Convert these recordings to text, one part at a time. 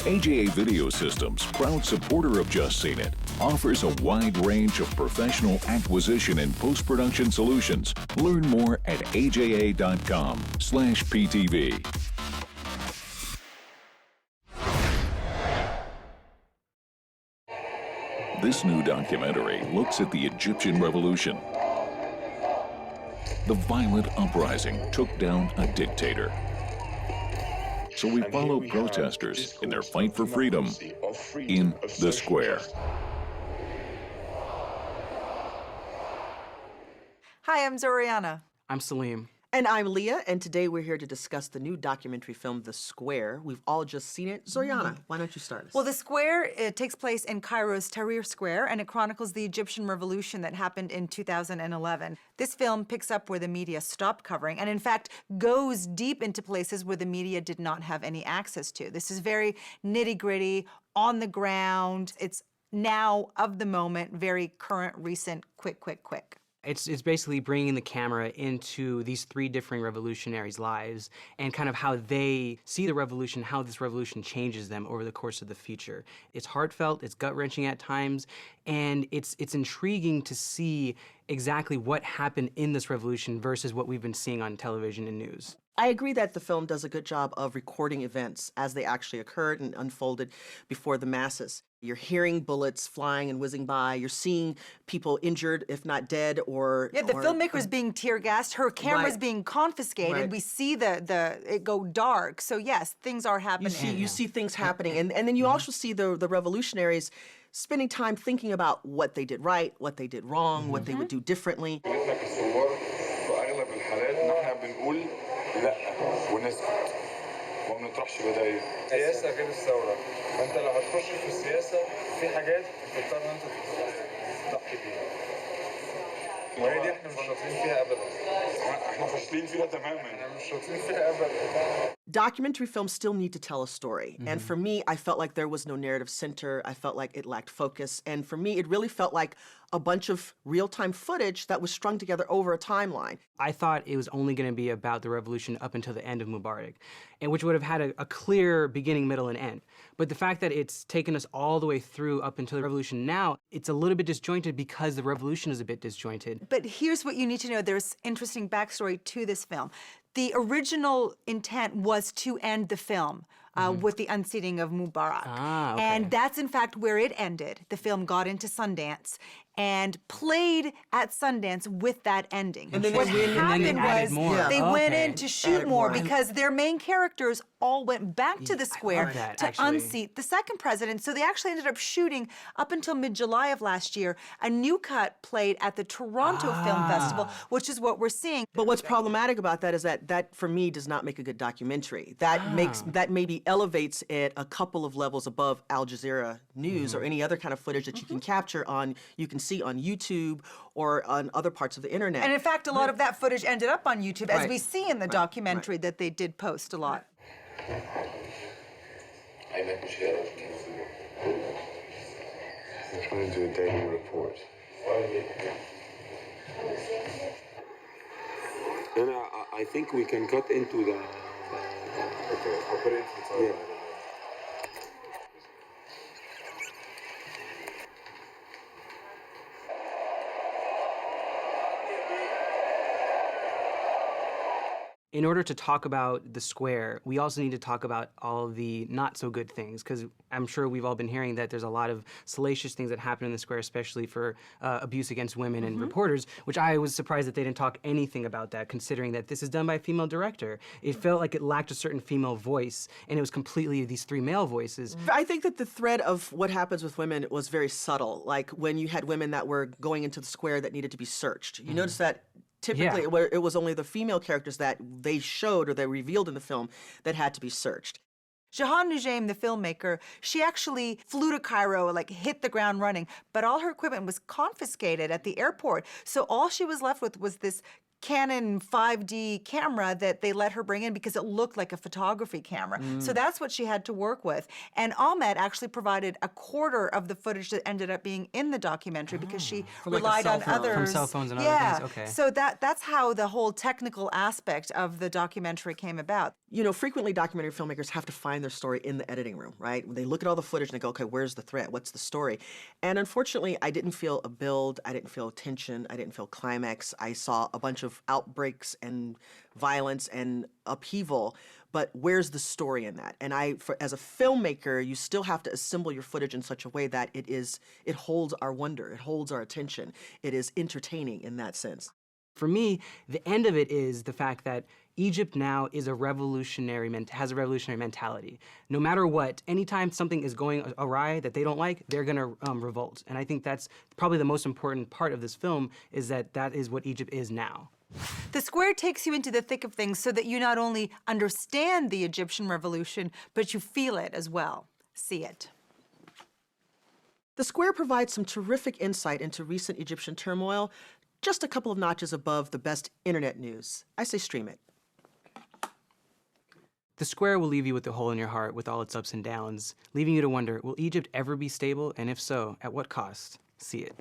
AJA Video Systems, proud supporter of Just Seen It, offers a wide range of professional acquisition and post-production solutions. Learn more at aja.com/PTV. This new documentary looks at the Egyptian Revolution. The violent uprising took down a dictator. So we follow protesters in their fight for freedom in the square. Hi, I'm Zorianna. I'm Salim. And I'm Leah, and today we're here to discuss the new documentary film, The Square. We've all just seen it. Zorianna, why don't you start us? Well, The Square, it takes place in Cairo's Tahrir Square, and it chronicles the Egyptian revolution that happened in 2011. This film picks up where the media stopped covering, and in fact, goes deep into places where the media did not have any access to. This is very nitty-gritty, on the ground. It's now, of the moment, very current, recent, quick. It's basically bringing the camera into these three different revolutionaries' lives and kind of how they see the revolution, how this revolution changes them over the course of the feature. It's heartfelt, it's gut-wrenching at times, and it's intriguing to see exactly what happened in this revolution versus what we've been seeing on television and news. I agree that the film does a good job of recording events as they actually occurred and unfolded before the masses. You're hearing bullets flying and whizzing by. You're seeing people injured, if not dead, or... Yeah, the filmmaker's being tear-gassed. Her camera's being confiscated. Right. We see it go dark. So yes, things are happening. You see things happening. And then you also see the revolutionaries spending time thinking about what they did right, what they did wrong, what they would do differently. وما بنطرحش بدايل. السياسة غير الثورة. فأنت لو هتخش في السياسة في حاجات بتضطر إن أنت تضحي بيها. وهي دي إحنا مش شاطرين فيها أبداً. إحنا فاشلين فيها تماماً. إحنا مش شاطرين فيها أبداً. Documentary films still need to tell a story. And for me, I felt like there was no narrative center. I felt like it lacked focus. And for me, it really felt like a bunch of real-time footage that was strung together over a timeline. I thought it was only going to be about the revolution up until the end of Mubarak, and which would have had a clear beginning, middle, and end. But the fact that it's taken us all the way through up until the revolution now, it's a little bit disjointed because the revolution is a bit disjointed. But here's what you need to know. There's interesting backstory to this film. The original intent was to end the film with the unseating of Mubarak. Okay. And that's, in fact, where it ended. The film got into Sundance and played at Sundance with that ending. And then what they happened was more. they went in to shoot Added more more. because their main characters all went back to the square that, to actually. unseat the second president. So they actually ended up shooting, up until mid-July of last year, a new cut played at the Toronto Film Festival, which is what we're seeing. But what's problematic about that is that for me does not make a good documentary. That maybe elevates it a couple of levels above Al Jazeera News or any other kind of footage that you can capture you can see on YouTube or on other parts of the internet. And in fact, a lot of that footage ended up on YouTube, as Right. we see in the documentary that they did post a lot. I'm trying to do a daily report. And I think we can cut into the... Okay, I'll put it into the timeline. In order to talk about the square, we also need to talk about all the not so good things, because I'm sure we've all been hearing that there's a lot of salacious things that happen in the square, especially for abuse against women and reporters, which I was surprised that they didn't talk anything about that, considering that this is done by a female director. It felt like it lacked a certain female voice, and it was completely these three male voices. I think that the thread of what happens with women was very subtle, like when you had women that were going into the square that needed to be searched. You notice that typically it was only the female characters that they showed or they revealed in the film that had to be searched. Jehane Noujaim, the filmmaker, she actually flew to Cairo, like hit the ground running, but all her equipment was confiscated at the airport. So all she was left with was this Canon 5D camera that they let her bring in because it looked like a photography camera. So that's what she had to work with. And Ahmed actually provided a quarter of the footage that ended up being in the documentary because she relied on others. From cell phones and other things, okay. So that's how the whole technical aspect of the documentary came about. you know, frequently documentary filmmakers have to find their story in the editing room, right? When they look at all the footage and they go, okay, where's the thread? What's the story? And unfortunately, I didn't feel a build. I didn't feel tension. I didn't feel climax. I saw a bunch of outbreaks and violence and upheaval, but where's the story in that? And as a filmmaker, you still have to assemble your footage in such a way that it holds our wonder, it holds our attention, it is entertaining in that sense. For me, the end of it is the fact that Egypt now is has a revolutionary mentality. No matter what, anytime something is going awry that they don't like, they're gonna revolt. And I think that's probably the most important part of this film, is that is what Egypt is now. The square takes you into the thick of things so that you not only understand the Egyptian revolution, but you feel it as well. See it. The square provides some terrific insight into recent Egyptian turmoil, just a couple of notches above the best internet news. I say stream it. The square will leave you with a hole in your heart with all its ups and downs, leaving you to wonder, will Egypt ever be stable? And if so, at what cost? See it.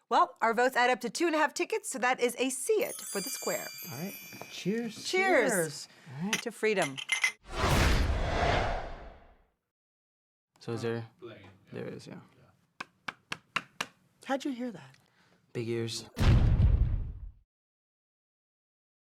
Well, our votes add up to 2.5 tickets, so that is a see it for the square. All right, cheers. Cheers. All right. To freedom. So is there? There is, yeah. How'd you hear that? Big ears.